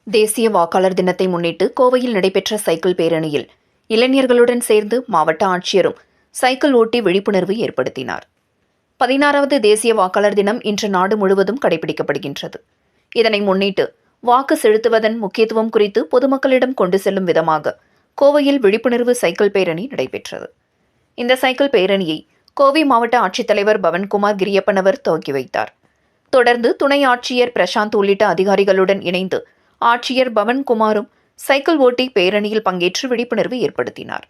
தேசிய வாக்காளர் தினத்தை முன்னிட்டு கோவையில் நடைபெற்ற சைக்கிள் பேரணியில் இளைஞர்களுடன் சேர்ந்து மாவட்ட ஆட்சியரும் சைக்கிள் ஓட்டி விழிப்புணர்வு ஏற்படுத்தினார். 16வது தேசிய வாக்காளர் தினம் இன்று நாடு முழுவதும் கடைபிடிக்கப்படுகின்றது. இதனை முன்னிட்டு வாக்கு செலுத்துவதன் முக்கியத்துவம் குறித்து பொதுமக்களிடம் கொண்டு செல்லும் விதமாக கோவையில் விழிப்புணர்வு சைக்கிள் பேரணி நடைபெற்றது. இந்த சைக்கிள் பேரணியை கோவை மாவட்ட ஆட்சித்தலைவர் பவன்குமார் கிரியப்பன் அவர் துவக்கி வைத்தார். தொடர்ந்து துணை ஆட்சியர் பிரசாந்த் உள்ளிட்ட அதிகாரிகளுடன் இணைந்து ஆட்சியர் பவன்குமாரும் சைக்கிள் ஓட்டி பேரணியில் பங்கேற்று விழிப்புணர்வு ஏற்படுத்தினார்.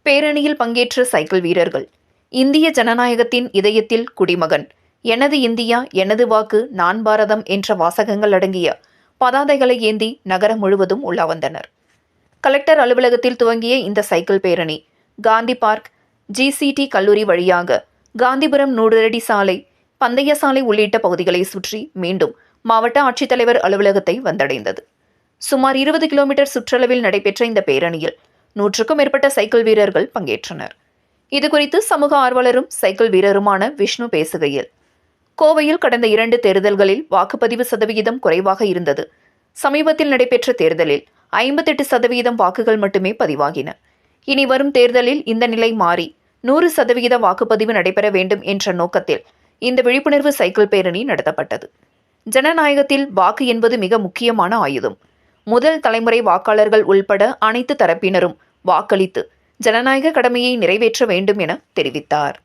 பேரணியில் பங்கேற்ற சைக்கிள் வீரர்கள் இந்திய ஜனநாயகத்தின் இதயத்தில் குடிமகன், எனது இந்தியா எனது வாக்கு, நான் பாரதம் என்ற வாசகங்கள் அடங்கிய பதாதைகளை ஏந்தி நகரம் முழுவதும் உலா வந்தனர். கலெக்டர் அலுவலகத்தில் துவங்கிய இந்த சைக்கிள் பேரணி காந்தி பார்க், ஜிசிடி கல்லூரி வழியாக காந்திபுரம் நூறடி சாலை, பந்தய சாலை உள்ளிட்ட பகுதிகளை சுற்றி மீண்டும் மாவட்ட ஆட்சித்தலைவர் அலுவலகத்தை வந்தடைந்தது. சுமார் 20 கிலோமீட்டர் சுற்றளவில் நடைபெற்ற இந்த பேரணியில் 100க்கும் மேற்பட்ட சைக்கிள் வீரர்கள் பங்கேற்றனர். இதுகுறித்து சமூக ஆர்வலரும் சைக்கிள் வீரருமான விஷ்ணு பேசுகையில், கோவையில் கடந்த 2 தேர்தல்களில் வாக்குப்பதிவு சதவிகிதம் குறைவாக இருந்தது. சமீபத்தில் நடைபெற்ற தேர்தலில் 58% வாக்குகள் மட்டுமே பதிவாகின. இனி வரும் தேர்தலில் இந்த நிலை மாறி 100% வாக்குப்பதிவு நடைபெற வேண்டும் என்ற நோக்கத்தில் இந்த விழிப்புணர்வு சைக்கிள் பேரணி நடத்தப்பட்டது. ஜனநாயகத்தில் வாக்கு என்பது மிக முக்கியமான ஆயுதம். முதல் தலைமுறை வாக்காளர்கள் உள்பட அனைத்து தரப்பினரும் வாக்களித்து ஜனநாயக கடமையை நிறைவேற்ற வேண்டும் என தெரிவித்தார்.